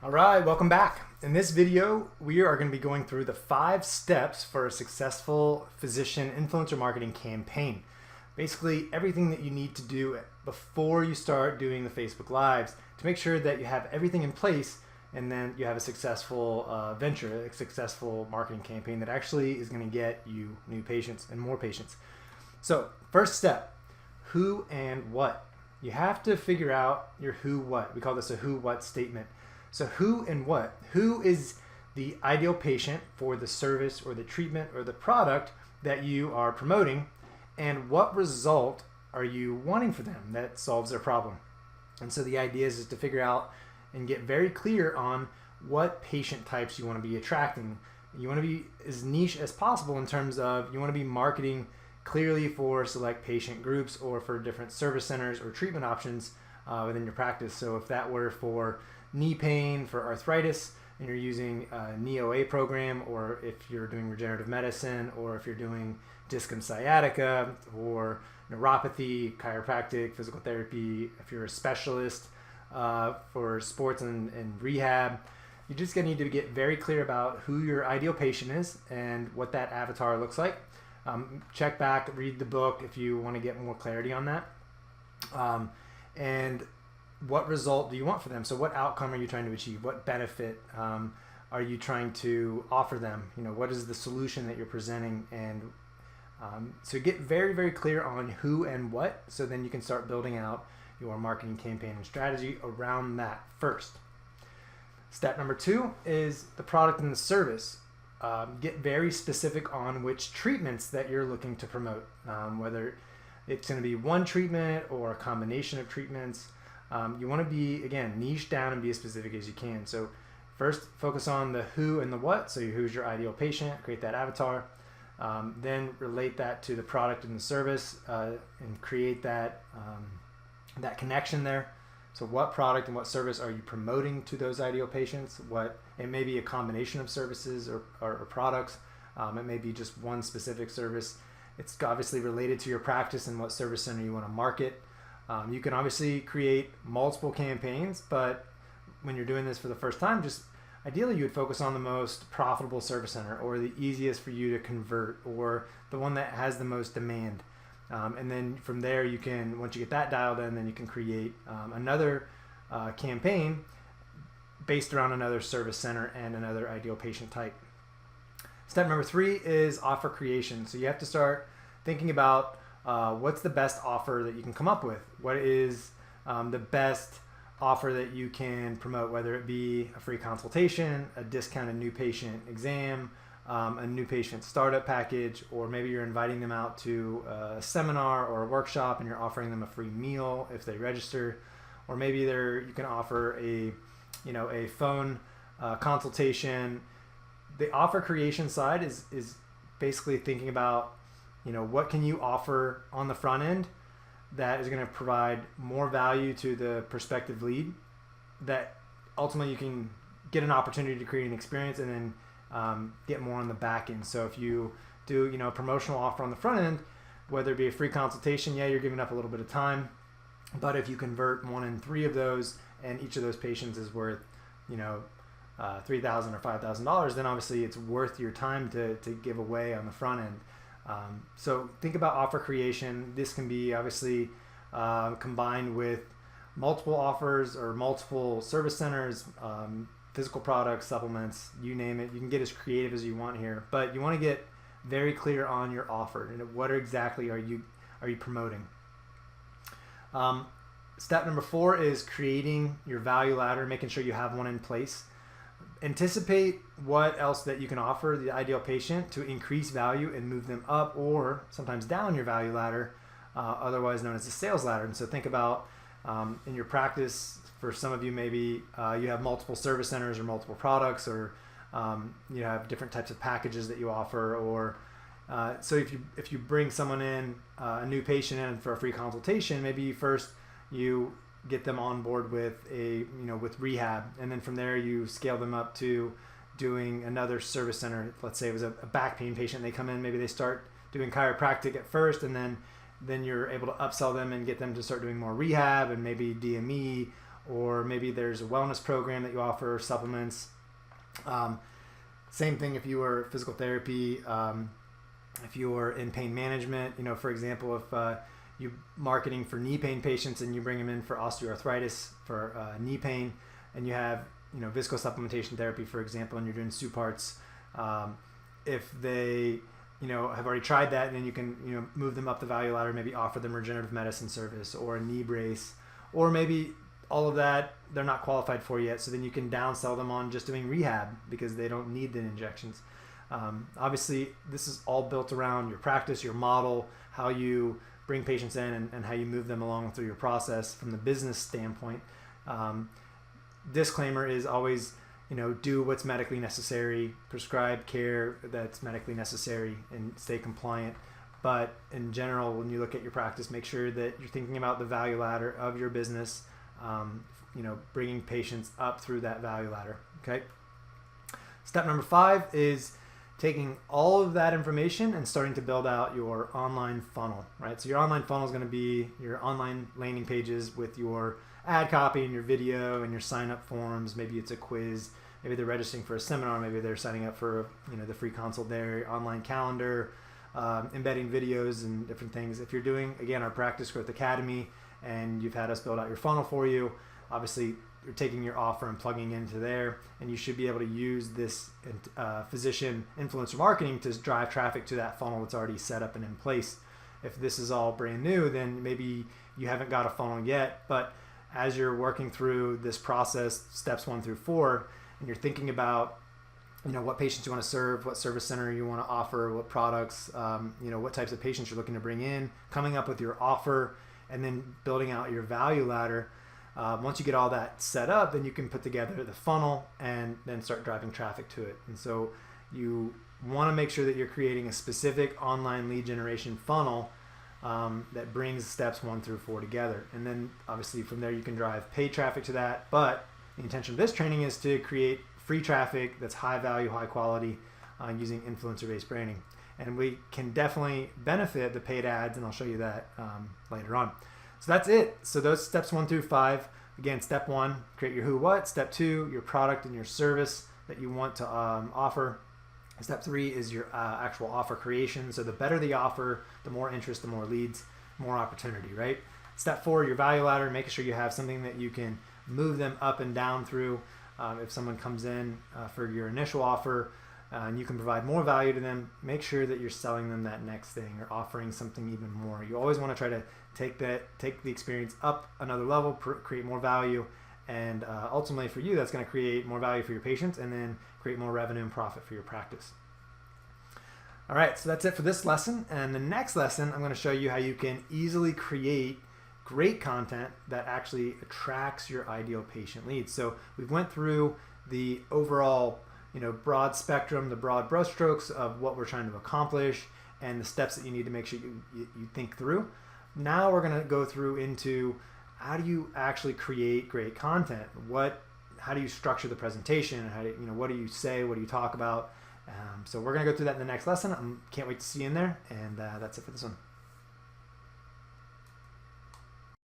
All right, welcome back. In this video, we are going to be going through the 5 steps for a successful physician influencer marketing campaign. Basically, everything that you need to do before you start doing the Facebook Lives to make sure that you have everything in place and then you have a successful venture, a successful marketing campaign that actually is going to get you new patients and more patients. So, first step, who and what. You have to figure out your who what. We call this a who what statement. So who and what? Who is the ideal patient for the service or the treatment or the product that you are promoting, and what result are you wanting for them that solves their problem? And so the idea is to figure out and get very clear on what patient types you want to be attracting. You want to be as niche as possible in terms of you want to be marketing clearly for select patient groups or for different service centers or treatment options within your practice. So if that were for knee pain, for arthritis, and you're using a knee OA program, or if you're doing regenerative medicine, or if you're doing disc and sciatica, or neuropathy, chiropractic, physical therapy, if you're a specialist for sports and rehab, you're just going to need to get very clear about who your ideal patient is and what that avatar looks like. Check back, read the book if you want to get more clarity on that. And what result do you want for them? So what outcome are you trying to achieve? What benefit are you trying to offer them? What is the solution that you're presenting? And so get very, very clear on who and what, so then you can start building out your marketing campaign and strategy around that first. Step number 2 is the product and the service. Get very specific on which treatments that you're looking to promote, whether it's going to be one treatment or a combination of treatments. You want to be, again, niche down and be as specific as you can. So first, focus on the who and the what. So who's your ideal patient, create that avatar. Then relate that to the product and the service and create that, that connection there. So what product and what service are you promoting to those ideal patients? It may be a combination of services or products. It may be just one specific service. It's obviously related to your practice and what service center you want to market. You can obviously create multiple campaigns, but when you're doing this for the first time, just ideally you would focus on the most profitable service center or the easiest for you to convert or the one that has the most demand. And then from there, you can, once you get that dialed in, then you can create another campaign based around another service center and another ideal patient type. Step number 3 is offer creation. So you have to start thinking about what's the best offer that you can come up with? What is the best offer that you can promote, whether it be a free consultation, a discounted new patient exam, a new patient startup package, or maybe you're inviting them out to a seminar or a workshop and you're offering them a free meal if they register, or maybe you can offer a phone consultation. The offer creation side is basically thinking about what can you offer on the front end that is going to provide more value to the prospective lead, that ultimately you can get an opportunity to create an experience and then get more on the back end. So if you do a promotional offer on the front end, whether it be a free consultation, you're giving up a little bit of time, but if you convert 1 in 3 of those and each of those patients is worth $3,000 or $5,000, then obviously it's worth your time to give away on the front end. So think about offer creation. This can be obviously combined with multiple offers or multiple service centers, physical products, supplements, you name it. You can get as creative as you want here, but you want to get very clear on your offer and what exactly are you promoting. Step number 4 is creating your value ladder, making sure you have one in place. Anticipate what else that you can offer the ideal patient to increase value and move them up or sometimes down your value ladder, otherwise known as the sales ladder. And so think about in your practice, for some of you, maybe you have multiple service centers or multiple products, or you have different types of packages that you offer, or so if you bring someone in, a new patient in for a free consultation, maybe first you get them on board with with rehab, and then from there you scale them up to doing another service center. Let's say it was a back pain patient. They come in, maybe they start doing chiropractic at first, and then you're able to upsell them and get them to start doing more rehab and maybe DME or maybe there's a wellness program that you offer, supplements. Same thing if you were physical therapy, if you were in pain management, for example, if you're marketing for knee pain patients and you bring them in for osteoarthritis, for knee pain, and you have, viscosupplementation therapy, for example, and you're doing Suparts, if they, have already tried that, and then you can, move them up the value ladder, maybe offer them regenerative medicine service or a knee brace, or maybe all of that they're not qualified for yet. So then you can downsell them on just doing rehab because they don't need the injections. Obviously, this is all built around your practice, your model, how you bring patients in and how you move them along through your process from the business standpoint. Disclaimer is always, do what's medically necessary, prescribe care that's medically necessary, and stay compliant. But in general, when you look at your practice, make sure that you're thinking about the value ladder of your business, bringing patients up through that value ladder. Okay. Step number 5 is taking all of that information and starting to build out your online funnel, right? So your online funnel is going to be your online landing pages with your ad copy and your video and your sign up forms. Maybe it's a quiz, maybe they're registering for a seminar, maybe they're signing up for, the free consult there, online calendar, embedding videos and different things. If you're doing, again, our Practice Growth Academy and you've had us build out your funnel for you, obviously you're taking your offer and plugging into there, and you should be able to use this physician influencer marketing to drive traffic to that funnel that's already set up and in place. If this is all brand new, then maybe you haven't got a funnel yet, but as you're working through this process, steps 1 through 4, and you're thinking about what patients you want to serve, what service center you want to offer, what products, what types of patients you're looking to bring in, coming up with your offer, and then building out your value ladder. Once you get all that set up, then you can put together the funnel and then start driving traffic to it. And so you want to make sure that you're creating a specific online lead generation funnel that brings steps 1 through 4 together. And then obviously from there you can drive paid traffic to that. But the intention of this training is to create free traffic that's high value, high quality using influencer-based branding. And we can definitely benefit the paid ads, and I'll show you that later on. So that's it. So those steps 1 through 5. Again, step 1, create your who, what. Step 2, your product and your service that you want to offer. Step 3 is your actual offer creation. So the better the offer, the more interest, the more leads, more opportunity, right? Step 4, your value ladder, making sure you have something that you can move them up and down through. If someone comes in for your initial offer and you can provide more value to them, make sure that you're selling them that next thing or offering something even more. You always want to try to take the experience up another level, create more value, and ultimately for you, that's going to create more value for your patients and then create more revenue and profit for your practice. All right, so that's it for this lesson. And the next lesson, I'm going to show you how you can easily create great content that actually attracts your ideal patient leads. So we went through the overall, broad spectrum, the broad brushstrokes of what we're trying to accomplish and the steps that you need to make sure you think through. Now we're going to go through into how do you actually create great content? How do you structure the presentation? How do what do you say? What do you talk about? So we're going to go through that in the next lesson. I can't wait to see you in there. And that's it for this one.